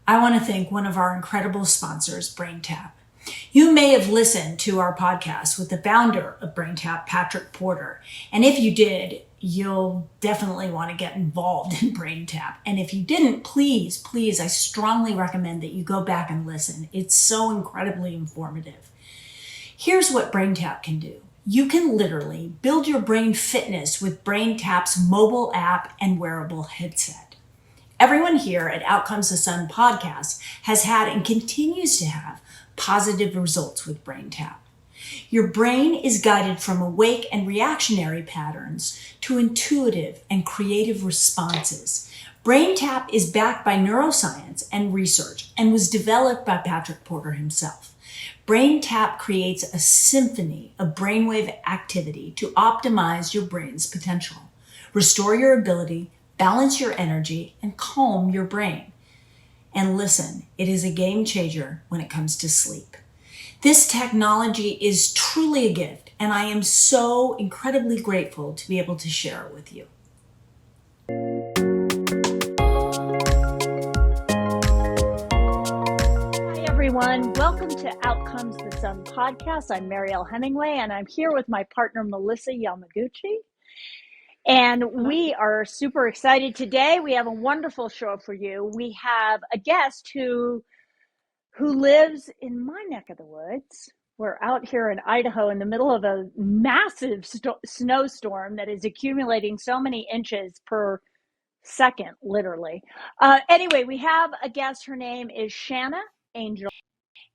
I want to thank one of our incredible sponsors, BrainTap. You may have listened to our podcast with the founder of BrainTap, Patrick Porter. And if you did, you'll definitely want to get involved in BrainTap. And if you didn't, please, I strongly recommend that you go back and listen. It's so incredibly informative. Here's what BrainTap can do. You can literally build your brain fitness with BrainTap's mobile app and wearable headset. Everyone here at Outcomes the Sun podcast has had and continues to have positive results with BrainTap. Your brain is guided from awake and reactionary patterns to intuitive and creative responses. BrainTap is backed by neuroscience and research and was developed by Patrick Porter himself. BrainTap creates a symphony of brainwave activity to optimize your brain's potential, restore your ability, balance your energy, and calm your brain. And listen, it is a game changer when it comes to sleep. This technology is truly a gift, and I am so incredibly grateful to be able to share it with you. Hi, everyone. Welcome to Outcomes the Sun podcast. I'm Mariel Hemingway, and I'm here with my partner, Mellisa Yamaguchi. And we are super excited today. We have a wonderful show for you. We have a guest who lives in my neck of the woods. We're out here in Idaho in the middle of a massive snowstorm that is accumulating so many inches per second, literally. Anyway, we have a guest. Her name is Shanna Angel,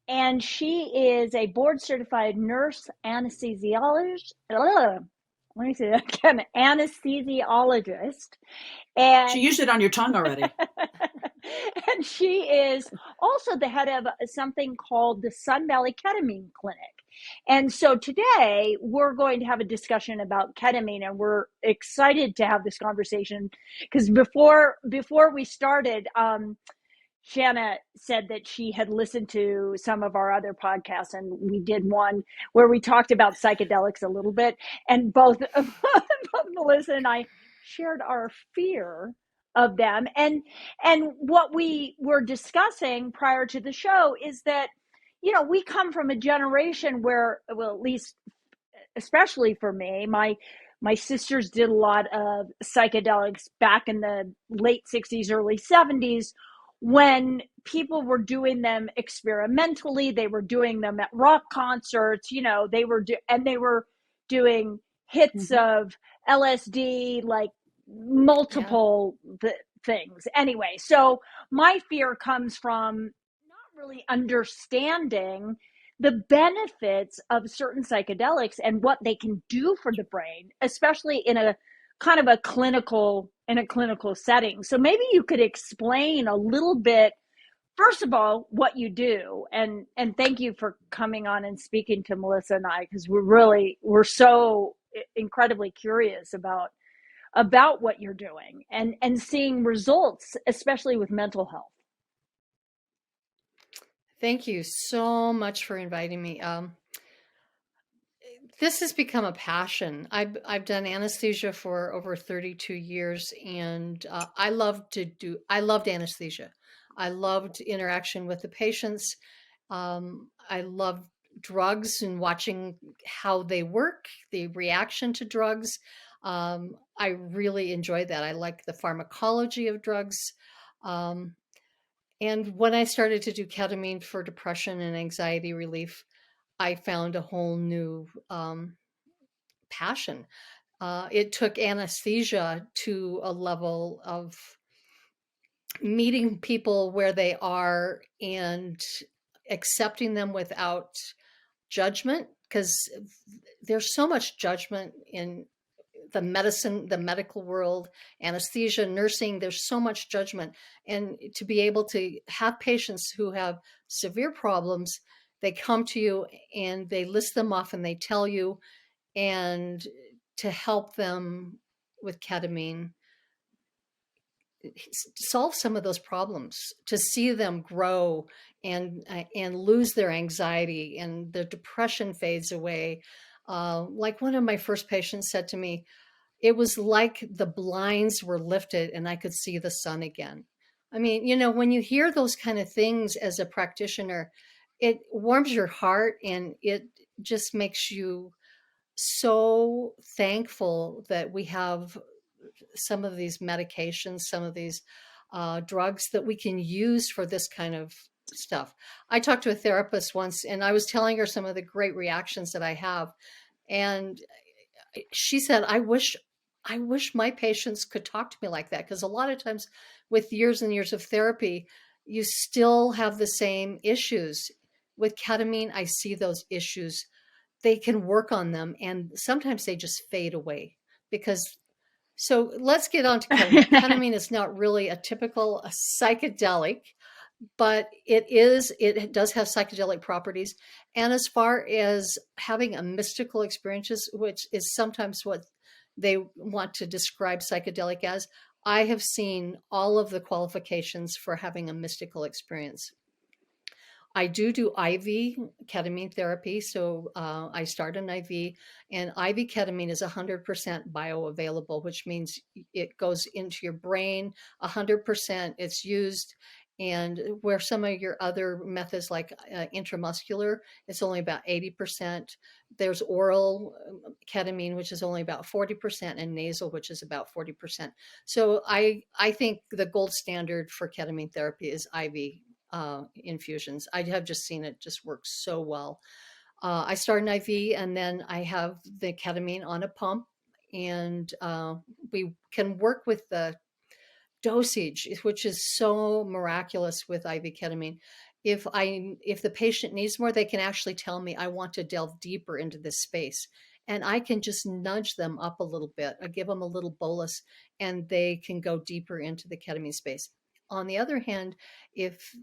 and she is a board-certified nurse anesthesiologist. Let me say that again, anesthesiologist. And she used it on your tongue already. And she is also the head of something called the Sun Valley Ketamine Clinic. And so today we're going to have a discussion about ketamine, and we're excited to have this conversation because before we started, Shanna said that she had listened to some of our other podcasts, and we did one where we talked about psychedelics a little bit, and both Mellisa and I shared our fear of them. And what we were discussing prior to the show is that, you know, we come from a generation where, well, at least especially for me, my sisters did a lot of psychedelics back in the late 60s, early 70s, when people were doing them experimentally. They were doing them at rock concerts, you know, they were doing hits of LSD, like multiple things. Anyway, so my fear comes from not really understanding the benefits of certain psychedelics and what they can do for the brain, especially in a kind of a clinical setting. So maybe you could explain a little bit, first of all, what you do, and thank you for coming on and speaking to Mellisa and I, because we're so incredibly curious about what you're doing and seeing results, especially with mental health. Thank you so much for inviting me. This has become a passion. I've done anesthesia for over 32 years, and I loved anesthesia. I loved interaction with the patients. I loved drugs and watching how they work, the reaction to drugs. I really enjoyed that. I like the pharmacology of drugs. And when I started to do ketamine for depression and anxiety relief, I found a whole new passion. It took anesthesia to a level of meeting people where they are and accepting them without judgment, because there's so much judgment in the medical world, anesthesia, nursing, there's so much judgment. And to be able to have patients who have severe problems, they come to you and they list them off and they tell you, and to help them with ketamine, solve some of those problems, to see them grow and lose their anxiety and their depression fades away. Like one of my first patients said to me, it was like the blinds were lifted and I could see the sun again. I mean, when you hear those kind of things as a practitioner, it warms your heart and it just makes you so thankful that we have some of these medications, some of these drugs that we can use for this kind of stuff. I talked to a therapist once and I was telling her some of the great reactions that I have. And she said, I wish my patients could talk to me like that. Because a lot of times with years and years of therapy, you still have the same issues. With ketamine, I see those issues. They can work on them and sometimes they just fade away because so let's get on to ketamine. Ketamine is not really a typical psychedelic, but it does have psychedelic properties. And as far as having a mystical experiences, which is sometimes what they want to describe psychedelic as, I have seen all of the qualifications for having a mystical experience. I do IV ketamine therapy. So I start an IV, and IV ketamine is 100% bioavailable, which means it goes into your brain 100%. It's used. And where some of your other methods like intramuscular, it's only about 80%. There's oral ketamine, which is only about 40%, and nasal, which is about 40%. So I think the gold standard for ketamine therapy is IV infusions. I have just seen it just work so well. I start an IV and then I have the ketamine on a pump, and we can work with the dosage, which is so miraculous with IV ketamine. If the patient needs more, they can actually tell me, I want to delve deeper into this space. And I can just nudge them up a little bit. I give them a little bolus and they can go deeper into the ketamine space. On the other hand, if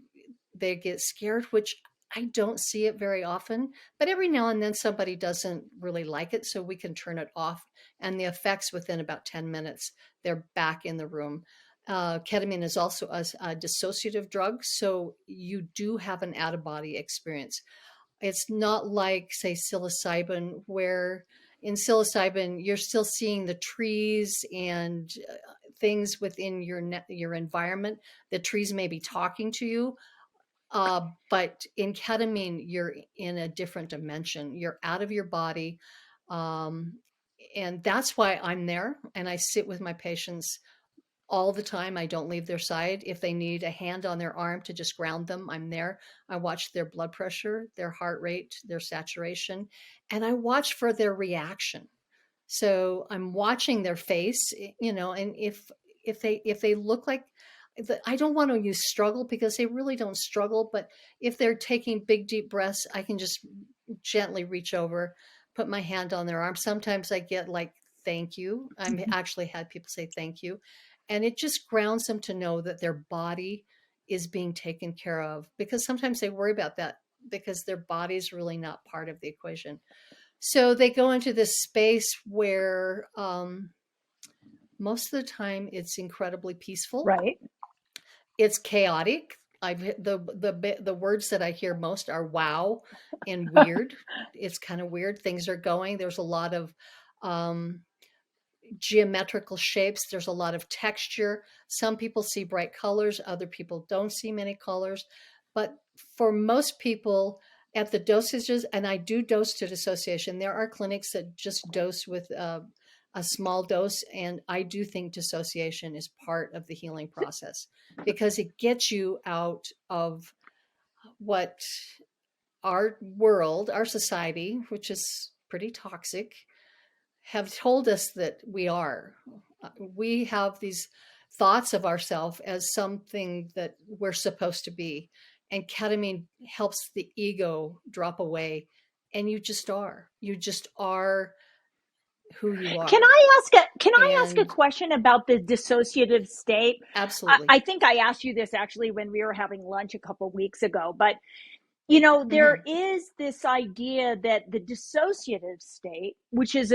they get scared, which I don't see it very often, but every now and then somebody doesn't really like it, so we can turn it off. And the effects within about 10 minutes, they're back in the room. Ketamine is also a dissociative drug, so you do have an out-of-body experience. It's not like, say, psilocybin, where in psilocybin, you're still seeing the trees and things within your environment. The trees may be talking to you, but in ketamine, you're in a different dimension. You're out of your body. Um, and that's why I'm there. And I sit with my patients all the time. I don't leave their side. If they need a hand on their arm to just ground them, I'm there. I watch their blood pressure, their heart rate, their saturation, and I watch for their reaction. So I'm watching their face, and if they look like, I don't want to use struggle because they really don't struggle, but if they're taking big deep breaths, I can just gently reach over, put my hand on their arm. Sometimes I get like, thank you. I've actually had people say thank you. And it just grounds them to know that their body is being taken care of, because sometimes they worry about that because their body's really not part of the equation. So they go into this space where most of the time it's incredibly peaceful. Right. It's chaotic. The words that I hear most are wow and weird. It's kind of weird. Things are going. There's a lot of geometrical shapes. There's a lot of texture. Some people see bright colors. Other people don't see many colors. But for most people, at the dosages, and I do dose to dissociation, there are clinics that just dose with a small dose. And I do think dissociation is part of the healing process because it gets you out of what our world, our society, which is pretty toxic, have told us that we are. We have these thoughts of ourselves as something that we're supposed to be. And ketamine helps the ego drop away. And you just are. You just are who you are. Can I ask a And question about the dissociative state? absolutely. I think I asked you this actually when we were having lunch a couple of weeks ago, but there Mm-hmm. is this idea that the dissociative state, which is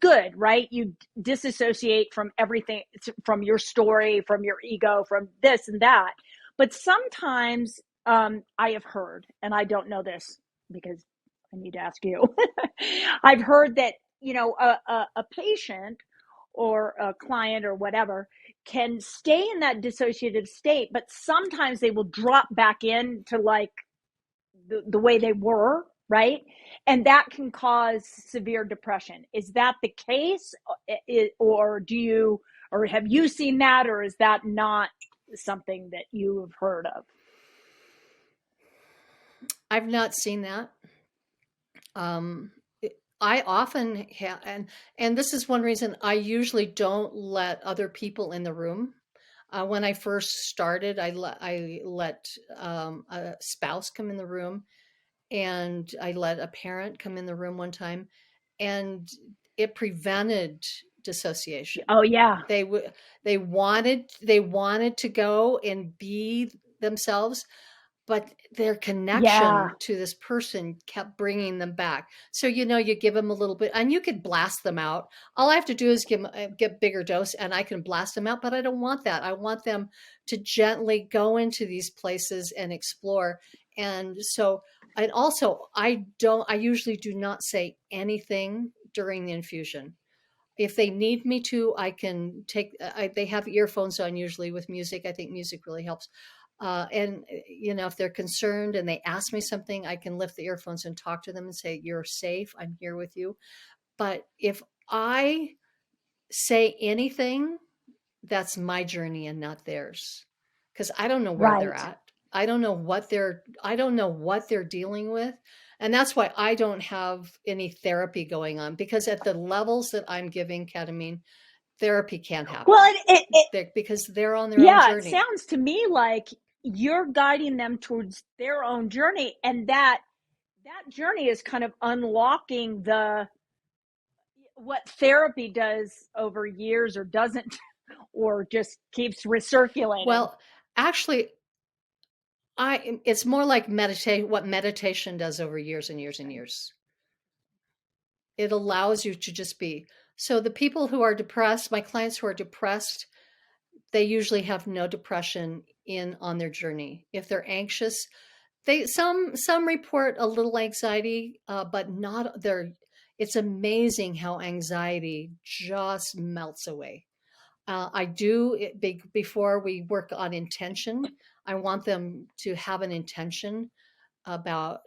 good, right? You disassociate from everything, from your story, from your ego, from this and that. But sometimes I have heard, and I don't know this because I need to ask you. I've heard that a patient or a client or whatever can stay in that dissociative state, but sometimes they will drop back into like the way they were, right? And that can cause severe depression. Is that the case? Or or have you seen that, or is that not something that you have heard of? I've not seen that. I often have, and this is one reason I usually don't let other people in the room. When I first started, I let a spouse come in the room, and I let a parent come in the room one time, and it prevented dissociation. Oh yeah. They wanted to go and be themselves, but their Yeah. connection to this person kept bringing them back. So, you give them a little bit, and you could blast them out. All I have to do is get bigger dose, and I can blast them out, but I don't want that. I want them to gently go into these places and explore. And so, and also, I usually do not say anything during the infusion. If they need me to, I can they have earphones on usually with music. I think music really helps. And if they're concerned and they ask me something, I can lift the earphones and talk to them and say, "You're safe. I'm here with you." But if I say anything, that's my journey and not theirs, because I don't know where they're Right. at. I don't know what they're dealing with. And that's why I don't have any therapy going on, because at the levels that I'm giving ketamine, therapy can't Well, happen because they're on their own yeah, it journey. sounds to me like you're guiding them towards their own journey, and that journey is kind of unlocking what therapy does over years, or doesn't, or just keeps recirculating. Well, actually, it's more like what meditation does over years and years and years. It allows you to just be. So the people who are depressed, my clients who are depressed, they usually have no depression on their journey. If they're anxious, some report a little anxiety, but not their. It's amazing how anxiety just melts away. I do before we work on intention. I want them to have an intention about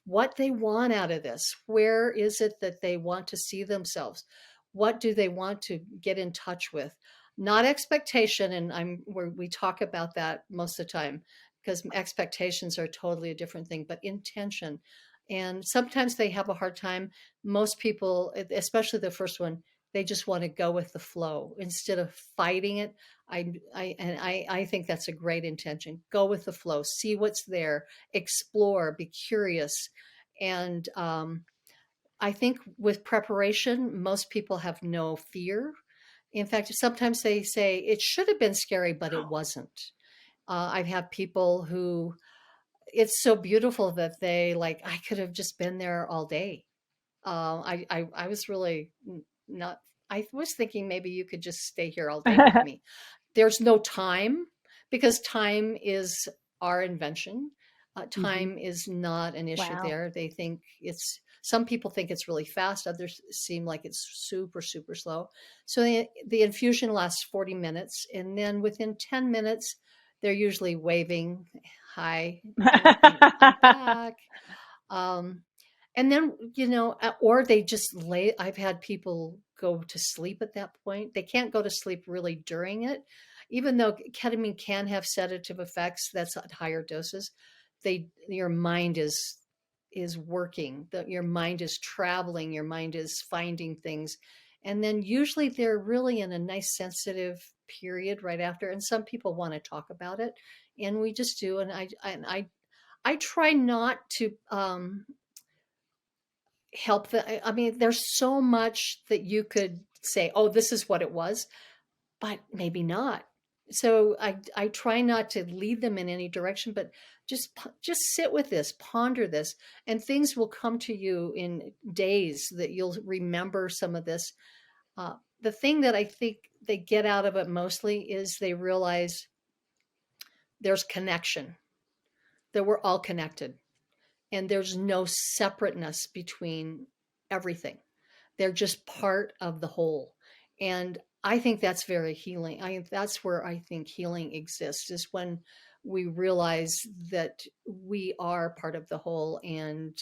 what they want out of this. Where is it that they want to see themselves? What do they want to get in touch with? Not expectation, and we talk about that most of the time, because expectations are totally a different thing, but intention. And sometimes they have a hard time. Most people, especially the first one, they just want to go with the flow instead of fighting it. I think that's a great intention. Go with the flow, see what's there, explore, be curious. And I think with preparation, most people have no fear. In fact, sometimes they say it should have been scary, but it wasn't. I've had people who, it's so beautiful that they like, I could have just been there all day. I was really not, I was thinking maybe you could just stay here all day with me. There's no time, because time is our invention. Mm-hmm. Time is not an issue Wow. there. Some people think it's really fast. Others seem like it's super, super slow. So the infusion lasts 40 minutes. And then within 10 minutes, they're usually waving, "Hi, I'm back." Um, and then, or they just I've had people go to sleep at that point. They can't go to sleep really during it. Even though ketamine can have sedative effects, that's at higher doses. Your mind is working, your mind is traveling, your mind is finding things. And then usually they're really in a nice sensitive period right after. And some people want to talk about it. And we just do. And I try not to help them. I mean, there's so much that you could say, "Oh, this is what it was," but maybe not. So I try not to lead them in any direction, but just sit with this, ponder this, and things will come to you in days that you'll remember some of this. The thing that I think they get out of it mostly is they realize there's connection, that we're all connected, and there's no separateness between everything. They're just part of the whole. And I think that's very healing. That's where I think healing exists, is when we realize that we are part of the whole, and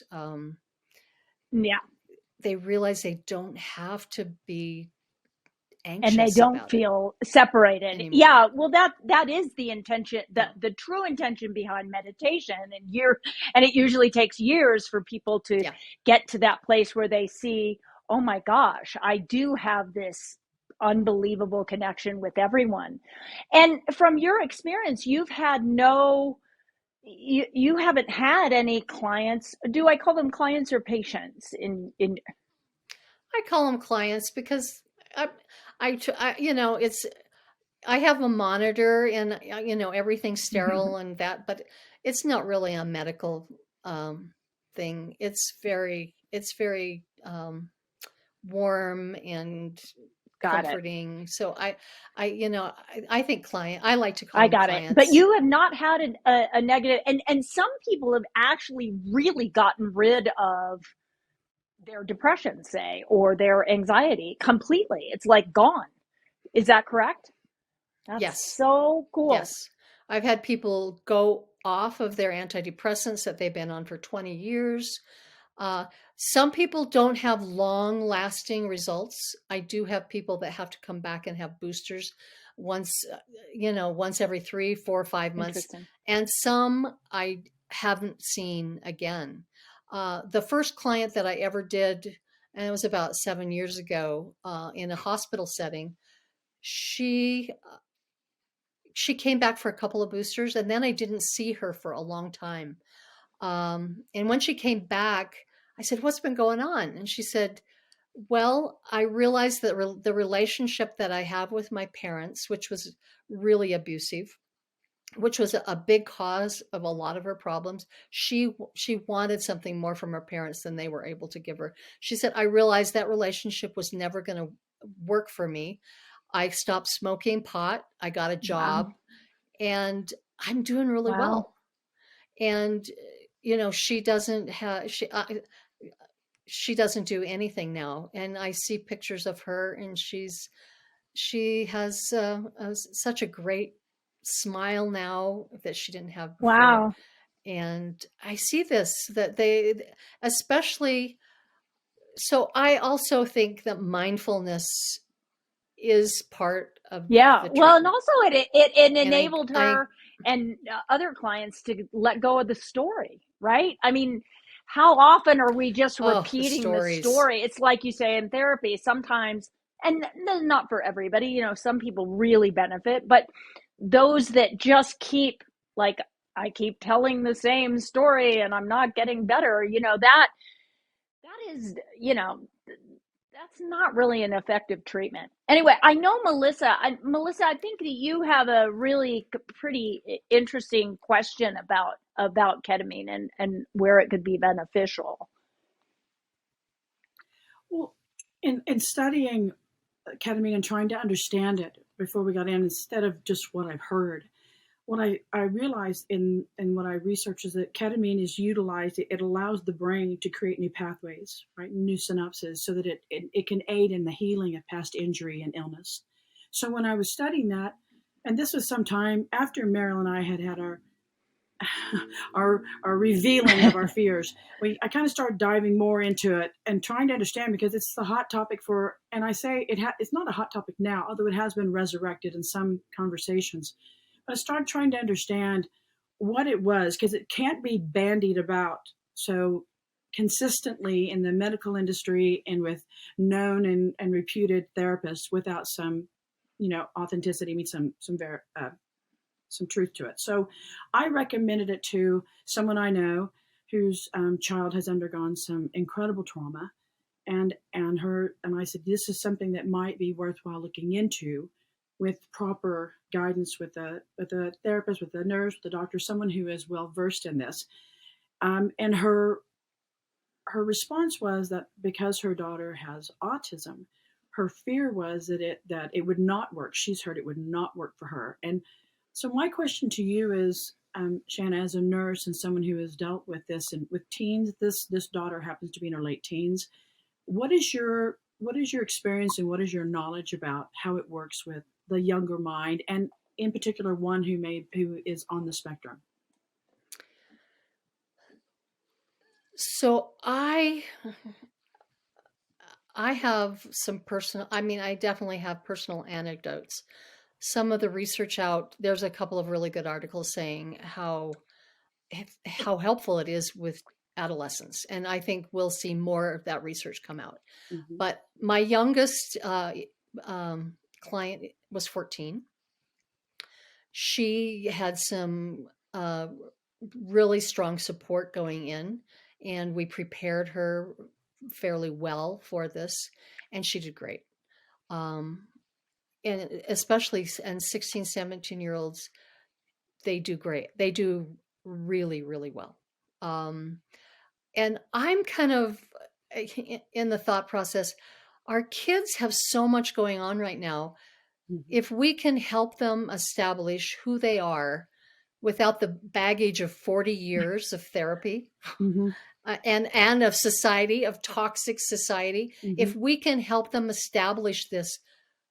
Yeah. they realize they don't have to be And they anxious don't about it feel separated. anymore. Yeah, well, that is the intention, Yeah. the true intention behind meditation. And it usually takes years for people to Yeah. get to that place where they see, oh my gosh, I do have this unbelievable connection with everyone. And from your experience, you haven't had any clients. Do I call them clients or patients in I call them clients because I, it's, I have a monitor, and everything's sterile and that, but it's not really a medical thing. It's very warm and got it. comforting. So I think I like to call I them got it. But clients. you have not had a negative, and some people have actually really gotten rid of their depression, say, or their anxiety completely. It's like gone. Is that correct? That's Yes. so cool. Yes. I've had people go off of their antidepressants that they've been on for 20 years. Uh, some people don't have long lasting results. I do have people that have to come back and have boosters once, once every 3, 4, 5 months. Interesting. And some I haven't seen again. The first client that I ever did, and it was about 7 years ago, in a hospital setting, she she came back for a couple of boosters, and then I didn't see her for a long time. And when she came back, I said, "What's been going on?" And she said, "Well, I realized that the relationship that I have with my parents, which was really abusive, which was a big cause of a lot of her problems. She wanted something more from her parents than they were able to give her." She said, "I realized that relationship was never going to work for me. I stopped smoking pot. I got a Wow. job, and I'm doing really Wow. well." And she doesn't have she doesn't do anything now, and I see pictures of her, and she has such a great smile now that she didn't have before. Wow. And I see this, that they, especially, so I also think that mindfulness is part of Yeah. the Well, and treatment. also it And enabled I her and other clients to let go of the story, right? I mean, how often are we just oh, the repeating the stories. story? It's like you say in therapy, sometimes, and not for everybody, some people really benefit, but those that just keep, like, I keep telling the same story and I'm not getting better, that is, that's not really an effective treatment. Anyway, I know Melissa, I think that you have a really pretty interesting question about ketamine and where it could be beneficial. Well, in studying ketamine and trying to understand it before we got in, instead of just what I've heard, what I realized in what I researched is that ketamine is utilized, it allows the brain to create new pathways, right? New synapses, so that it can aid in the healing of past injury and illness. So when I was studying that, and this was some time after Mariel and I had our our revealing of our fears, I kind of started diving more into it and trying to understand, because it's the hot topic for, and I say it's not a hot topic now, although it has been resurrected in some conversations. But I started trying to understand what it was, because it can't be bandied about so consistently in the medical industry and with known and reputed therapists without some, authenticity, I mean some truth to it. So I recommended it to someone I know whose child has undergone some incredible trauma, and I said, this is something that might be worthwhile looking into, with proper guidance with a therapist, with a nurse, with the doctor, someone who is well versed in this. And her response was that because her daughter has autism, her fear was that it would not work. She's heard it would not work for her. And so my question to you is, Shanna, as a nurse and someone who has dealt with this and with teens, this daughter happens to be in her late teens. What what is your experience and what is your knowledge about how it works with the younger mind, and in particular one who is on the spectrum? So I have some personal, I mean, I definitely have personal anecdotes. Some of the research out, there's a couple of really good articles saying how helpful it is with adolescents. And I think we'll see more of that research come out. Mm-hmm. But my youngest client was 14. She had some really strong support going in, and we prepared her fairly well for this, and she did great. And especially and 16, 17-year-olds, they do great. They do really, really well. And I'm kind of in the thought process, our kids have so much going on right now. Mm-hmm. If we can help them establish who they are without the baggage of 40 years of therapy, Mm-hmm. And of society, of toxic society, Mm-hmm. if we can help them establish this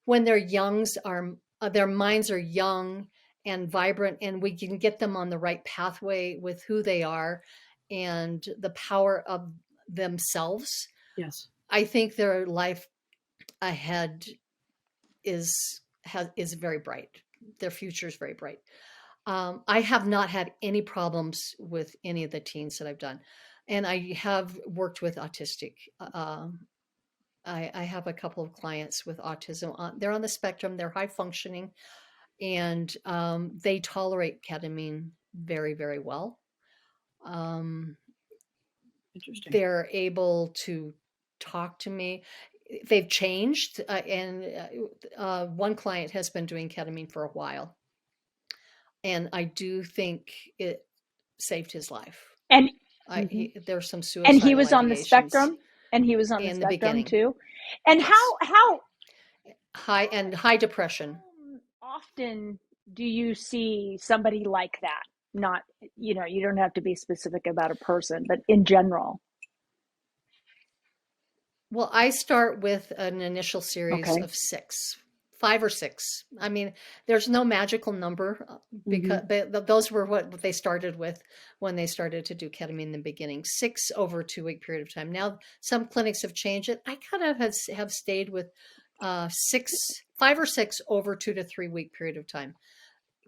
when their their minds are young and vibrant, and we can get them on the right pathway with who they are and the power of themselves, Yes. I think their life ahead is very bright. Their future is very bright. I have not had any problems with any of the teens that I've done, and I have worked with autistic. I have a couple of clients with autism. They're on the spectrum. They're high functioning, and they tolerate ketamine very, very well. Interesting. They're able to talk to me. They've changed, and one client has been doing ketamine for a while, and I do think it saved his life. And There's some and he suicidal was on the ideations spectrum, and he was on the in the spectrum beginning. too. And Yes, how high depression. often do you see somebody like that? Not, you know, you don't have to be specific about a person, but in general. Well, I start with an initial series Okay. of 5 or 6. I mean, there's no magical number because those were what they started with when they started to do ketamine in the beginning. 6 over a 2-week period of time. Now, some clinics have changed it. I kind of have stayed with 5 or 6 over 2 to 3 week period of time,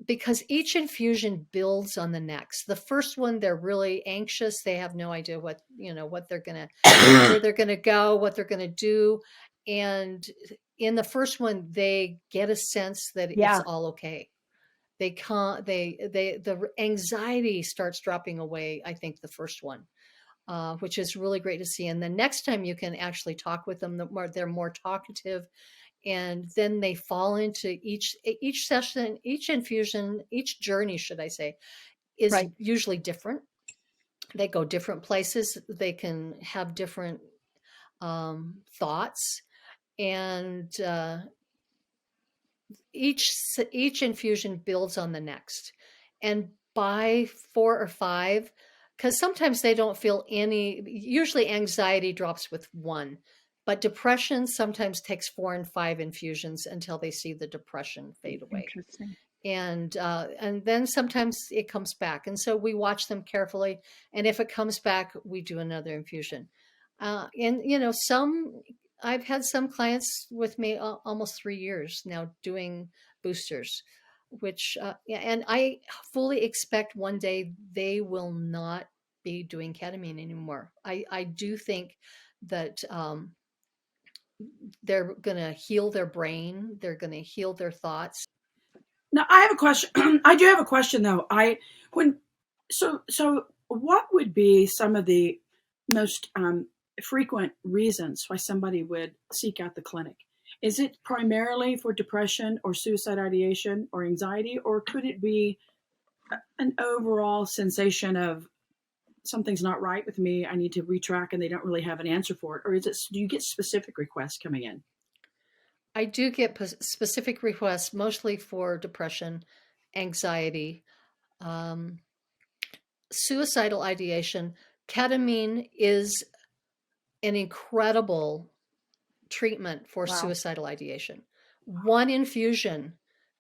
because each infusion builds on the next. The first one, they're really anxious. They have no idea what they're going to, where they're going to go, what they're going to do. And in the first one, they get a sense that Yeah. it's all okay. They can't, the anxiety starts dropping away. I think the first one, which is really great to see. And the next time you can actually talk with them, they're more talkative. And then they fall into each session, each infusion, each journey, should I say, is Right. usually different. They go different places. They can have different thoughts, and each infusion builds on the next. And by 4 or 5, because sometimes they don't feel any. Usually, anxiety drops with 1. But depression sometimes takes 4 and 5 infusions until they see the depression fade away. Interesting. And then sometimes it comes back. And so we watch them carefully. And if it comes back, we do another infusion. And, I've had some clients with me almost 3 years now doing boosters, which, and I fully expect one day they will not be doing ketamine anymore. I do think that, they're going to heal their brain. They're going to heal their thoughts. Now, I have a question. I do have a question, though. So what would be some of the most frequent reasons why somebody would seek out the clinic? Is it primarily for depression or suicide ideation or anxiety, or could it be an overall sensation of something's not right with me, I need to retrack, and they don't really have an answer for it? Or do you get specific requests coming in? I do get specific requests, mostly for depression, anxiety, suicidal ideation. Ketamine is an incredible treatment for Wow. suicidal ideation. One infusion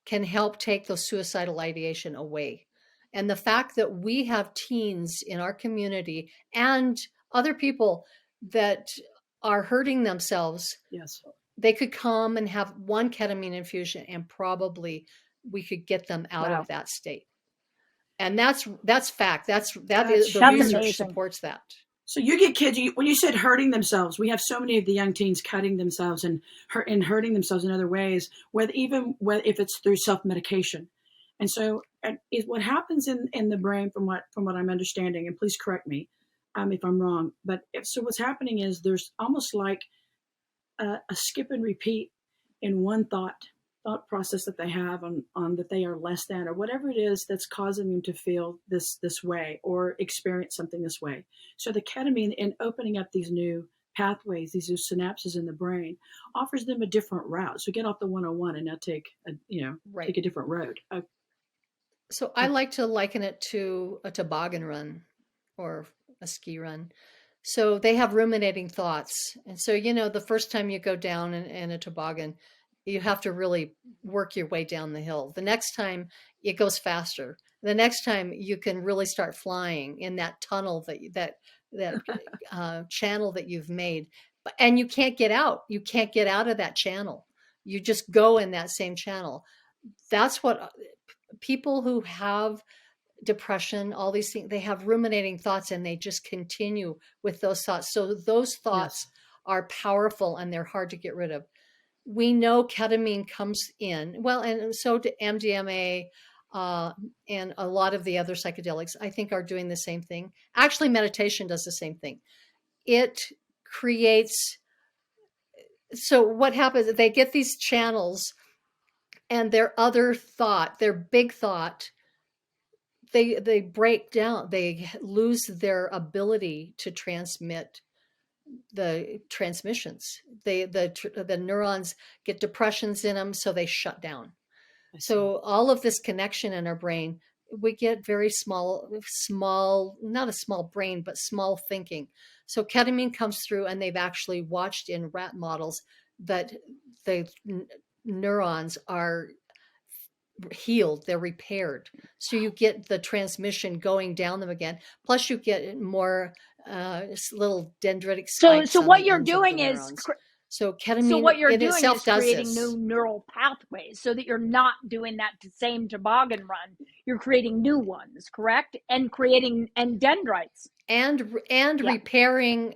can help take those suicidal ideation away. And the fact that we have teens in our community and other people that are hurting themselves, Yes. they could come and have one ketamine infusion and probably we could get them out Wow. of that state. And that's fact. That is the That's research amazing. supports that. So you get kids, when you said hurting themselves, we have so many of the young teens cutting themselves and hurting themselves in other ways, if it's through self-medication. And so what happens in the brain, from what I'm understanding, and please correct me if I'm wrong, but what's happening is there's almost like a skip and repeat in one thought process that they have on that they are less than, or whatever it is that's causing them to feel this way or experience something this way. So the ketamine, in opening up these new pathways, these new synapses in the brain, offers them a different route. So get off the 101 and now take a different road. So I like to liken it to a toboggan run or a ski run. So they have ruminating thoughts. And so, the first time you go down in a toboggan, you have to really work your way down the hill. The next time it goes faster. The next time you can really start flying in that tunnel that channel that you've made. And you can't get out. You can't get out of that channel. You just go in that same channel. That's what people who have depression, all these things, they have ruminating thoughts and they just continue with those thoughts. So those thoughts are powerful and they're hard to get rid of. We know ketamine comes in, well, and so do MDMA and a lot of the other psychedelics, I think, are doing the same thing. Actually, meditation does the same thing. It creates, so what happens, they get these channels and their big thought, they break down, they lose their ability to transmit the transmissions. The neurons get depressions in them, so they shut down. So all of this connection in our brain, we get very small, not a small brain, but small thinking. So ketamine comes through, and they've actually watched in rat models that the neurons are healed, they're repaired. So you get the transmission going down them again. Plus you get more little dendritic spikes. So what you're doing is so ketamine in itself does creating this. new neural pathways so that you're not doing that same toboggan run. You're creating new ones, correct? And creating dendrites. And repairing,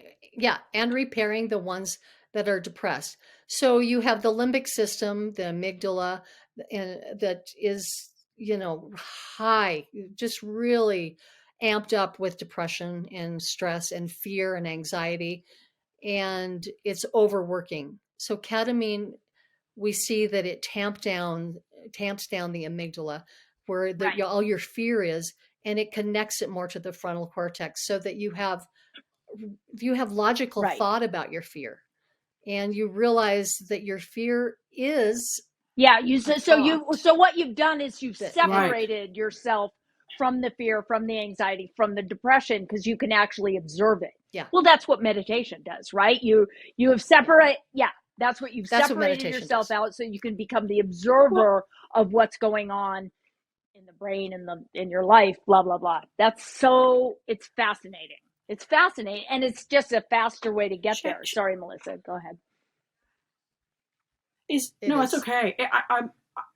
and repairing the ones that are depressed. So you have the limbic system, the amygdala, that is, high, just really amped up with depression and stress and fear and anxiety, and it's overworking. So ketamine, we see that it tamps down the amygdala, where all your fear is, and it connects it more to the frontal cortex, so that you have logical thought about your fear, and you realize that your fear is so what you've done is you've separated yourself from the fear, from the anxiety, from the depression, because you can actually observe it. Yeah. Well, that's what meditation does, right? You have that's what you've separated yourself out, so you can become the observer of what's going on in the brain and in your life, blah blah blah. It's fascinating. It's fascinating, and it's just a faster way to get there. Sorry, Mellisa, go ahead. It's okay.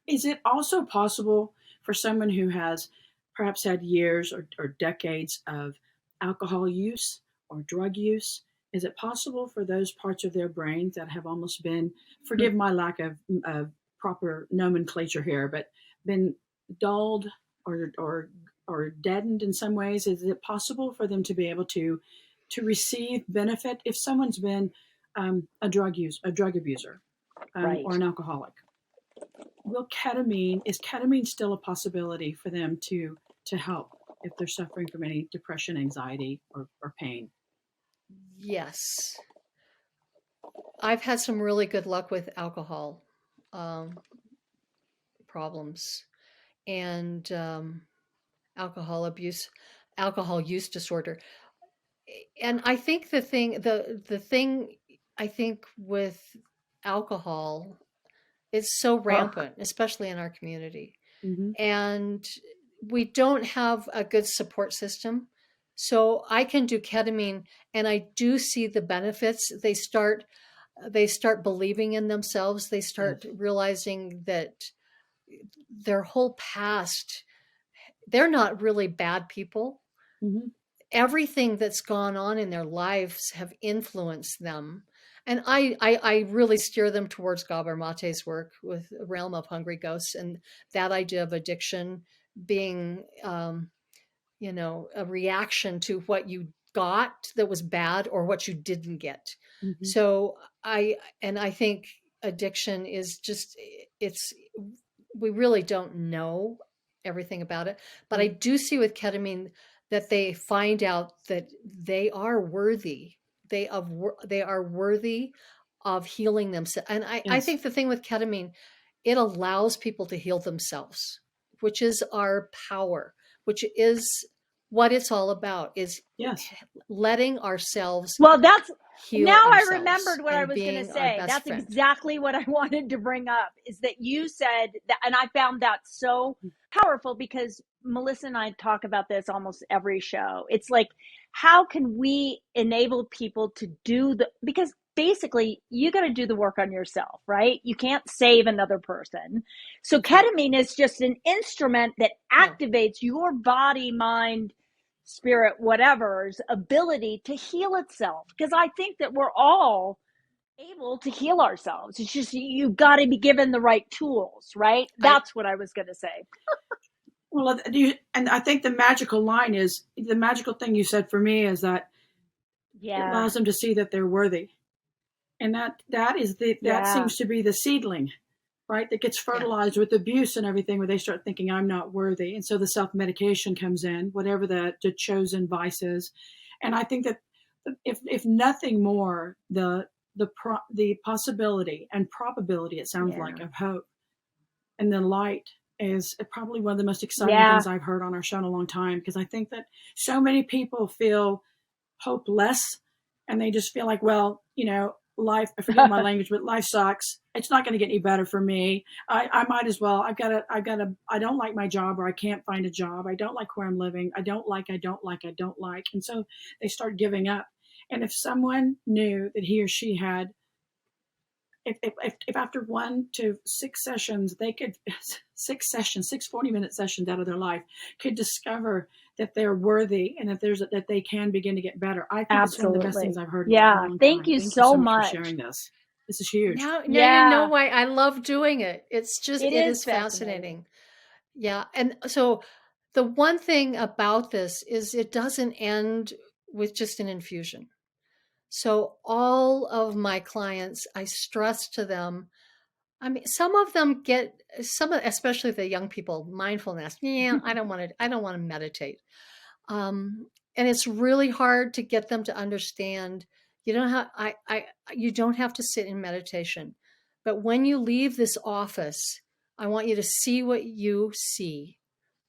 Is it also possible for someone who has perhaps had years or decades of alcohol use or drug use? Is it possible for those parts of their brain that have almost been, forgive my lack of proper nomenclature here, but been dulled or deadened in some ways? Is it possible for them to be able to receive benefit if someone's been a drug abuser? Or an alcoholic? Is ketamine still a possibility for them to help if they're suffering from any depression, anxiety, or pain? Yes. I've had some really good luck with alcohol problems and alcohol use disorder. And I think the thing I think with alcohol, it's so rampant, especially in our community. Mm-hmm. And we don't have a good support system. So I can do ketamine and I do see the benefits. They start believing in themselves. They start realizing that their whole past, they're not really bad people. Mm-hmm. Everything that's gone on in their lives have influenced them. And I really steer them towards Gabor Mate's work with Realm of Hungry Ghosts, and that idea of addiction being, a reaction to what you got that was bad or what you didn't get. Mm-hmm. So I think addiction is just, we really don't know everything about it, but I do see with ketamine that they find out that they are worthy. They are worthy of healing themselves. And I think the thing with ketamine, it allows people to heal themselves, which is our power, which is what it's all about, is letting ourselves that's heal now ourselves. I remembered what I was going to say. That's friend. exactly what I wanted to bring up, is that you said that, and I found that so powerful, because Melissa and I talk about this almost every show. It's like, how can we enable people to do because basically you got to do the work on yourself, right? You can't save another person. So ketamine is just an instrument that activates your body, mind, spirit, whatever's ability to heal itself. Because I think that we're all able to heal ourselves. It's just, you've got to be given the right tools, right? That's what I was going to say. Well, and I think the magical thing you said for me is that it allows them to see that they're worthy. And that seems to be the seedling, right? That gets fertilized with abuse and everything, where they start thinking I'm not worthy. And so the self-medication comes in, whatever the chosen vice is. And I think that if nothing more, the possibility and probability, it sounds like, of hope and the light is probably one of the most exciting things I've heard on our show in a long time, because I think that so many people feel hopeless and they just feel like, well, life, I forget my language, but life sucks. It's not going to get any better for me. I might as well. I don't like my job, or I can't find a job. I don't like where I'm living. I don't like. And so they start giving up. And if someone knew that he or she had, if after 1 to 6 sessions, they could, 6 40-minute sessions out of their life, could discover that they're worthy and that they can begin to get better. I think it's one of the best things I've heard. Yeah. Thank you so much for sharing this. This is huge. Now you know why I love doing it. It's just, it is fascinating. Yeah. And so the one thing about this is it doesn't end with just an infusion. So all of my clients, I stress to them, I mean, some of them especially the young people, mindfulness. Yeah, I don't want to meditate. And it's really hard to get them to understand, you don't have to sit in meditation, but when you leave this office, I want you to see what you see,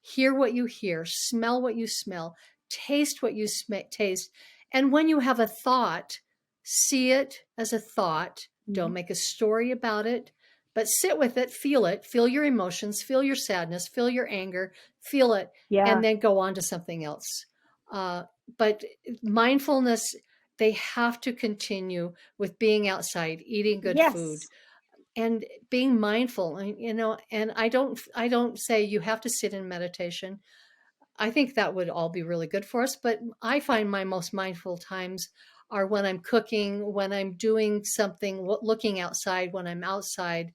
hear what you hear, smell what you smell, taste what you taste. And when you have a thought, see it as a thought. Don't make a story about it, but sit with it, feel your emotions, feel your sadness, feel your anger, feel it, and then go on to something else. But mindfulness, they have to continue with being outside, eating good food, and being mindful. And I don't say you have to sit in meditation. I think that would all be really good for us. But I find my most mindful times are when I'm cooking, when I'm doing something, looking outside, when I'm outside.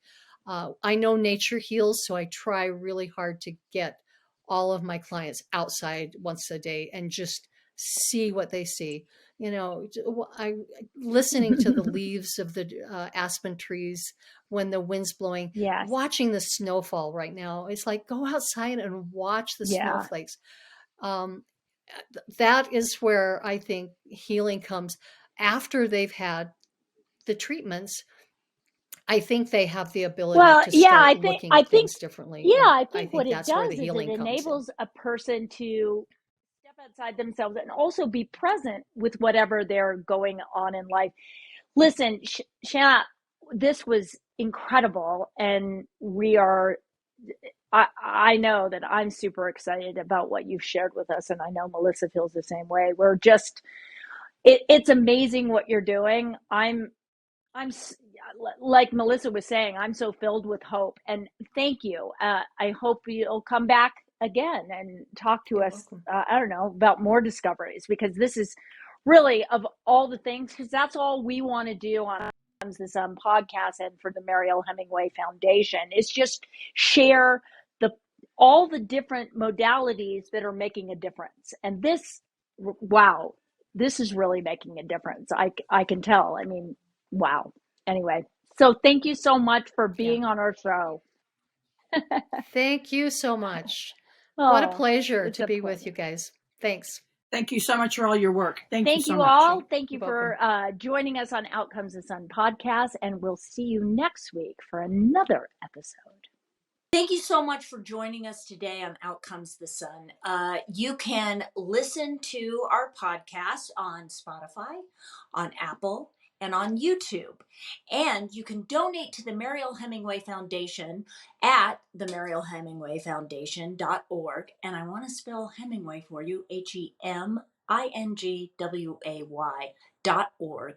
I know nature heals, so I try really hard to get all of my clients outside once a day and just see what they see. I listening to the leaves of the aspen trees when the wind's blowing, watching the snowfall right now. It's like, go outside and watch the snowflakes. That is where I think healing comes after they've had the treatments. I think they have the ability to start looking at things differently. I think what it that's where does the is healing it enables a person to step outside themselves and also be present with whatever they're going on in life. Listen, Shanna, this was incredible, and I know that I'm super excited about what you've shared with us, and I know Melissa feels the same way. It's amazing what you're doing. I'm like Melissa was saying, I'm so filled with hope, and thank you. I hope you'll come back again and talk to You're us. welcome. I don't know, about more discoveries, because this is really, of all the things, because that's all we want to do on this podcast and for the Mariel Hemingway Foundation, is just share the all the different modalities that are making a difference. And this, wow, this is really making a difference. I can tell. I mean, wow. Anyway, so thank you so much for Yeah. being on our show. Thank you so much. What a Oh, pleasure it's to a be with pleasure. you guys. Thanks. Thank you so much for all your work. Thank you Thank so you much. all. Thank you You're for welcome. joining us on Outcomes the Sun podcast, and we'll see you next week for another episode. Thank you so much for joining us today on Out Comes the Sun. You can listen to our podcast on Spotify, on Apple, and on YouTube. And you can donate to the Mariel Hemingway Foundation at the marielhemingwayfoundation.org. And I want to spell Hemingway for you, HEMINGWAY.org.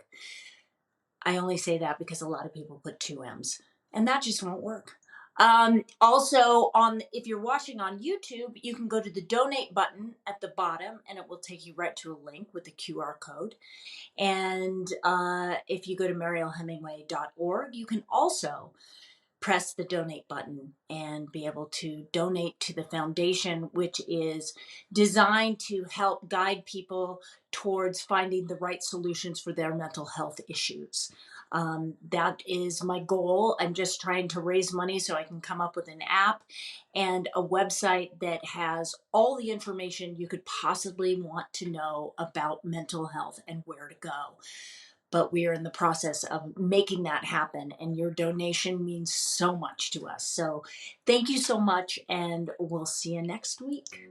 I only say that because a lot of people put two M's, and that just won't work. Also, if you're watching on YouTube, you can go to the donate button at the bottom, and it will take you right to a link with the QR code. And if you go to marielhemingway.org, you can also press the donate button and be able to donate to the foundation, which is designed to help guide people towards finding the right solutions for their mental health issues. That is my goal. I'm just trying to raise money so I can come up with an app and a website that has all the information you could possibly want to know about mental health and where to go. But we are in the process of making that happen, and your donation means so much to us. So thank you so much, and we'll see you next week.